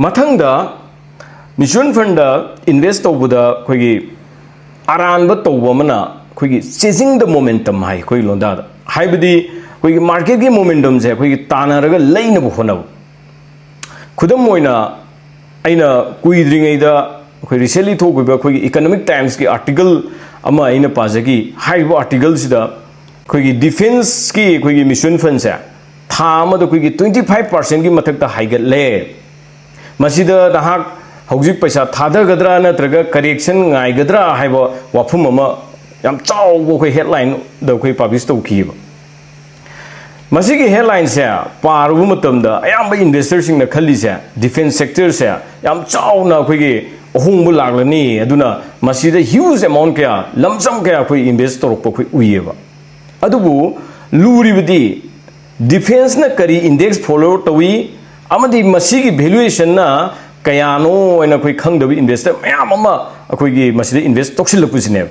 Mathangda mutual fund invest tawbuda khoigi aranba tawba mana khoigi chasing the momentum hai khoi londa haibadi khoigi market gi momentum je khoigi tanaraga leina bu honab khudam moina aina kuidringai da khoi recently thogiba khoigi economic times ki article ama aina pajagi haiba article sida khoigi defense ki khoigi mutual fund se thama da khoigi 25% gi mathakta haigat le masida dahak hojik paisa thadagadra natraga correction ngaigadra haiba wafum ama yam chawbo khoi headline da khoi publish tawkiba masigi headline se paru matamda ayamba investors sing na khalli se defense sector se yam chawna khoi gi ahungbu laglani aduna masida huge amount kya lamsam kya khoi invest torok khoi uyeba adubu luribadi defense na kari index follow tawi amadi masigi valuation na kayano ena koi khangdabi investor mayam ama akoi gi masida invest toksilapusine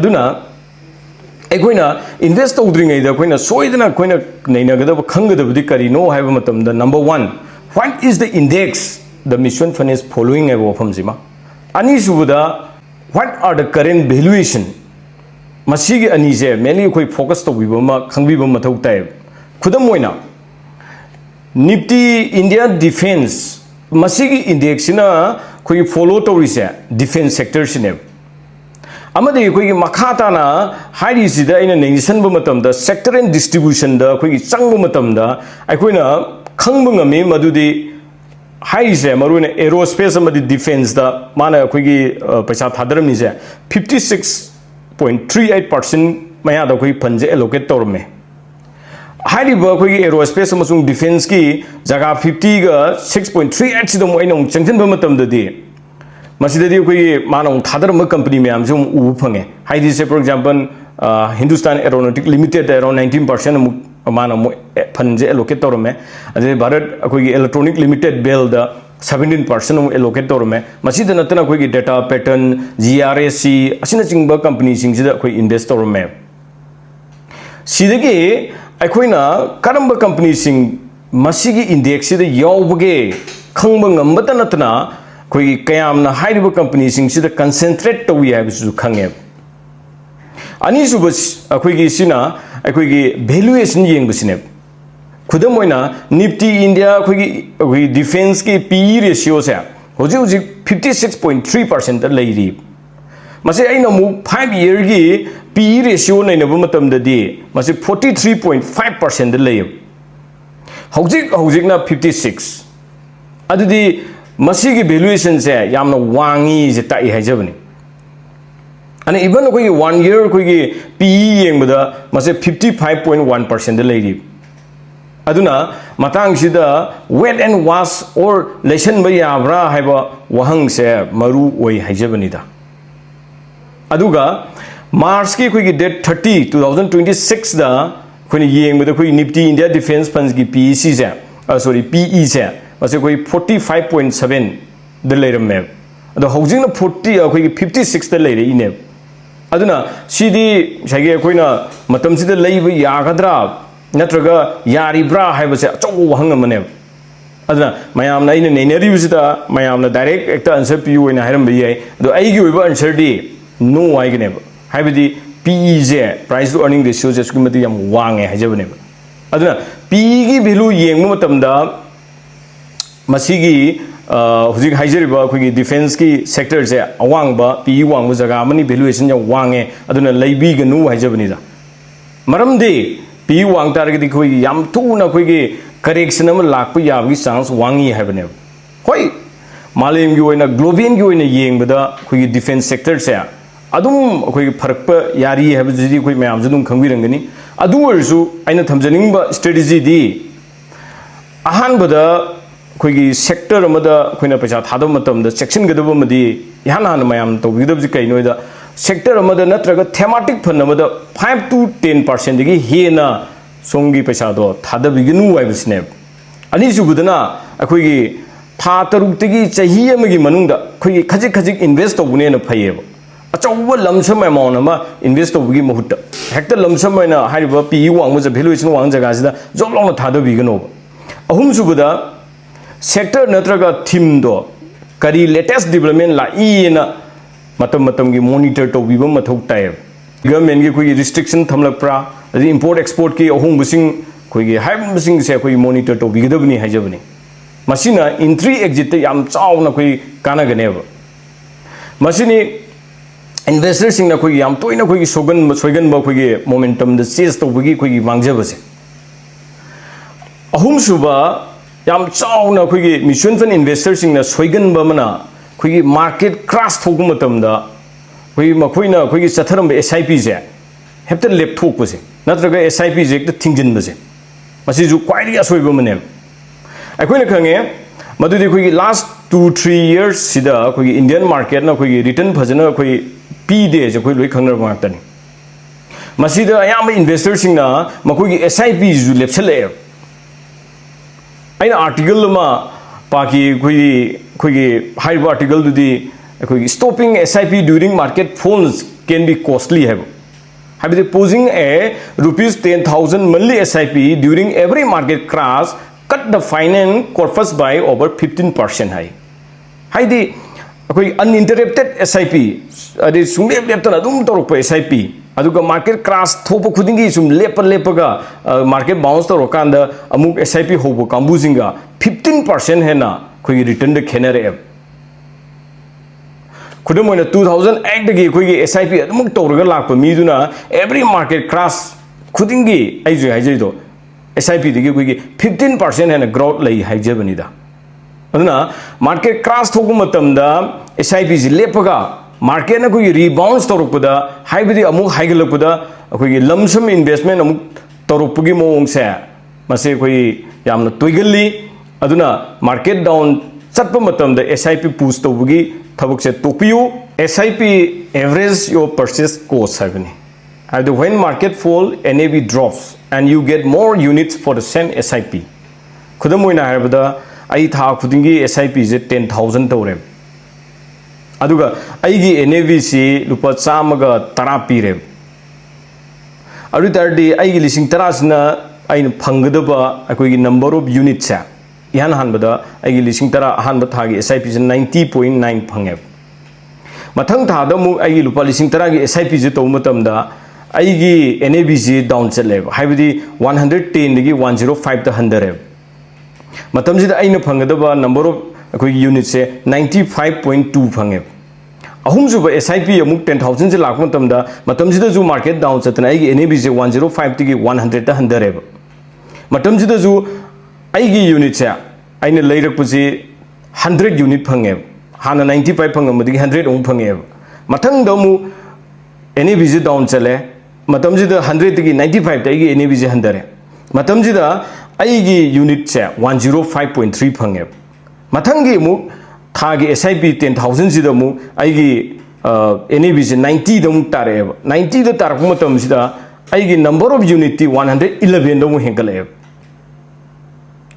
aduna akoina invest tawdringai da koina soidana koina nainagadaba khanggadabdi kari no haiba matamda number 1 what is the index the mutual fund is following abo famjima ani subuda what are the current valuation masigi ani je mainly koi focus tawbiba ma khangbiba mathau tai khudam moina Nifty India Defense Masigi Index na koi follow torise defense sector sine amadi koi makata na hairi sida ina nation bu matam da sector and distribution da koi changbu matam da aikoina khangbu ngami madudi hairi se maruna aerospace amadi defense da mana koi paisa thadaram ni se 56.38% maya da koi phanje allocate torme हाइरिबा कोई aerospace अमसुंग defence की जगह 50 का 6.38 सिदम ओइना चंगजन बमतम ददि मसिददि कोई मानव थादरम company में आमजुम उ फंगे हाइदि से for example Hindustan aeronautic limited around 19% मानव फंजे एलोकेट तोरमे अदे भारत कोई इलेक्ट्रॉनिक लिमिटेड बेल द 17% एलोकेट तोरमे मसिद नतना कोई डेटा पैटर्न जीआरएसी असिना चिंगबा कंपनी सिंगसिदा कोई इन्वेस्ट तोरमे सिदगी अखोइना करंब कंपनी सिंग मसिगी इंडेक्स सिदा यावबगे खंगब ngambata natna khoi kayamna hairiba company sing sida concentrate tawi habisu khange ani subas akhoi gi sina akhoi gi valuation yengbasine khudam oina nifty india akhoi defense ki PE ratio se hoji 56.3% da leiri mase aina mu 5 year gi PE ratio nainaba matamdadi mase 43.5% da lay hojik na 56 adudi masigi valuation se yamna wangi je tai haijabani and even koi 1 year koi gi PE yengbada mase 55.1% da lay aduna matang sida wet and wash or lesson ba yabra haiba wahang se maru oi haijabani da aduga March ki koi date 30 2026 da koi yeng bada koi Nifty India Defense Funds ki PEC se PE se mase koi 45.7 da leiram me ado housing na 40 koi 56 da leire ine aduna sidi sage koi na matam sida leiba yagadra natraga yaribra haiba se achaw wahang amane aduna mayam na ine nenari bisida mayam na direct ekta answer pu oina hairam bi yai ado ai gi oiba answer di no ai gi ne हाइबदी PE जे price to earning ratio जे सुकिमति याम वांगे हाइजबने अदुना PE की value येंगमु मतमदा मसिगी हुजिक हाइजरिबा खुगी डिफेंस की सेक्टर जे अवांगबा PE वांगबु जगह मनि वैल्यूएशन या वांगे अदुना लैबी गनु हाइजबनिदा मरमदे PE वांग तारगदि खुगी याम थुना खुगी करेक्शन अम लाकपु याबगी चांस वांगी हाइबने होय मालेम की ओइना ग्लोबल की ओइना येंगबदा खुगी डिफेंस सेक्टर से adum koi pharakpa yari habji koi mayam jadum khangirangani adu orsu aina thamjaningba strategy di ahan bada koi gi sector amada koina paisa thadam matam da section gadaba madi yana han mayam to bidab ji kai noida sector amada natraga thematic fund amada 5 to 10% gi hena songi paisa do thada biginu waibsne ani su budana akoi gi tha taruk tigi chahi amagi manungda koi khajik invest tobune na phayeba achauba lamsam amount ama invest tobgi mahutta hekta lamsam aina hariba PE wang mu valuation wang jaga sida job long thada bigano ahum subada sector natraga theme do kari latest development la ina matam gi monitor to biba mathau tai government gi koi restriction thamlak pra import export ki ahung busing koi gi haim busing se koi monitor to bigidabni hajabni masina entry exit yam chauna koi kana ganeba masini investor sing na koi yam toina koi soigan ba koi momentum the chase to bagi koi mangjabase ahum suba yam chauna koi mutual fund investor sing na soigan ba mana koi market crash thogu matam da koi makoina koi chatharam SIP je hepta lep thok base natraga SIP je ta thingjin base masi ju kwai ri asoi ba mane akoina khange madudi koi last 2-3 years sida koi Indian market na koi return phajana koi p de je koi loi khangnar ba tani masida ayam investor sing na makoi gi SIP ju lepsale aina article ma paki koi high article dudi koi stopping SIP during market falls can be costly have posing a rupees 10,000 monthly SIP during every market crash cut the finance corpus by over 15% high. Haidi koi uninterrupted SIP adi sumlep leptana dum torok SIP aduga market crash thopa khudingi sum lepaga market bounce torokanda amuk SIP hobo kambuzinga 15% hena koi return de khenare khudamona 2008 dagi koi SIP adumuk torga lakpa miduna every market crash khudingi aiju haijido SIP digi koi 15% hena growth lai haijabanida aduna market crash thogu matamda SIP ji lepaga market na koi rebound torokpada haibidi amuk haigalakpada koi lumsum investment amuk torokpagi mawongse mase koi yamna toigalli aduna market down chatpa matamda SIP push tobagi thabuk se topiu SIP average your purchase cost haveni and when market fall NAV drops and you get more units for the same SIP khudamoina harabada ai tha khudingi SIP je 10,000 tore aduga aigi NAV si lupa chamaga tara pire adu tardi aigi lising tarasna aina phangadaba akoi number of units sa ihan hanbada aigi lising tara hanba thagi SIP je 90.9 phange mathang thada mu aigi lupa lising tara gi SIP je to matamda aigi NAV je down chale haibidi 110 digi 105 ta 100 matam jida aina phangadaba number of akoi units se 95.2 phange ahum juba SIP amuk 10,000 je lakh matam jida ju market down chatna aigi NAV je 105 digi 100 ta 100 matam jida ju aigi unit se aina leirak pusi 100 unit phange hana 95 phangamadi 100 ong phange mathang damu NAV je down chale matam jida 100 digi 95 ta aigi NAV je 100 matam jida aigi unit se 105.3 phange mathangi mu thagi SIP 10,000 jida mu aigi NAV je 90 dam tare 90 da tarak matam jida aigi number of unit 111 dam hengale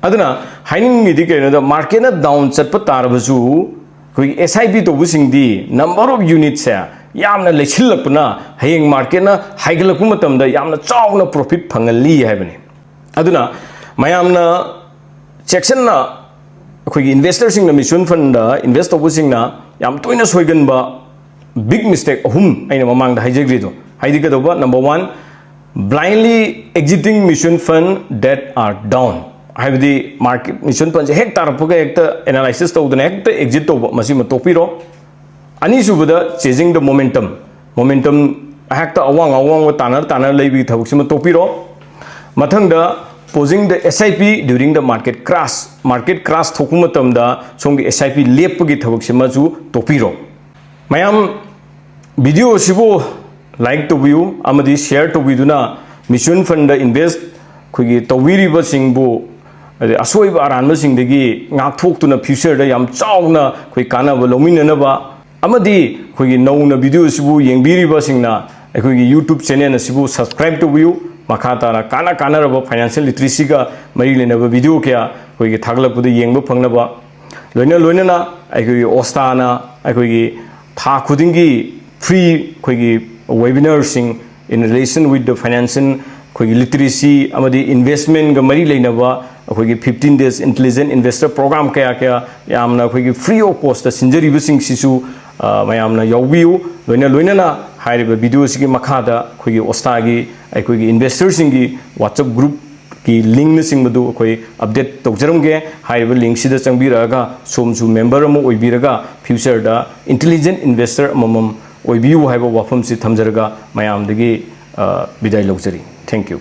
aduna haining mi di kaina da market na down chatpa tarbasu koi SIP to busing di number of units se yamna lechilapna hayeng market na haigalakpu matam da yamna chawna profit phangali haibani aduna mayamna section na koi investors sing na mutual fund da invest obusing na yam toina soigan ba big mistake ahum aina mamang da haijagri do haidi ka doba number 1 blindly exiting mutual fund that are down haibidi market mutual fund je hek tarapga ekta analysis tawdana ekta exit tawba masi ma topiro ani subada chasing the momentum hekta awang tanar leibi thabuk sima topiro mathang da posing the SIP during the market crash thokumatam da songi SIP lepagi thabuk sima ju topiro mayam video sibo like to view amadi share to viduna mutual fund da invest khogi tawiri ba singbu asoi ba aran sing degi ngak thok tuna future da yam chawna khoi kana ba lomina na ba amadi khogi nauna video sibu yengbiri ba singna khogi YouTube channel sibu subscribe to view makata na kana raba financial literacy ka mari lena ba video kya khogi thaglap bu yengba phangna ba loina na khogi Osta na khogi tha khudingi free khogi webinar sing in relation with the financial literacy amadi investment ga mari lena ba अखोगी 15 days intelligent investor program kaya kaya yamna अखोगी free of cost सिंजरी बिसिंग सिसु मयामना यौबियु लोइना लोइना हाइरिबा वीडियो सिगी मखादा अखोगी ओस्टा गी अखोगी इन्वेस्टर सिंगी WhatsApp group की लिंक सिंग बदु अखोई अपडेट तौजरमगे हाइरिबा लिंक सिदा चंगबिरागा सोमसु मेंबर अमो ओइबिरागा फ्यूचर दा इंटेलिजेंट इन्वेस्टर अमम ओइबियु हाइबा वाफम सि थमजरगा मयामदगी विदाय लौजरी थैंक यू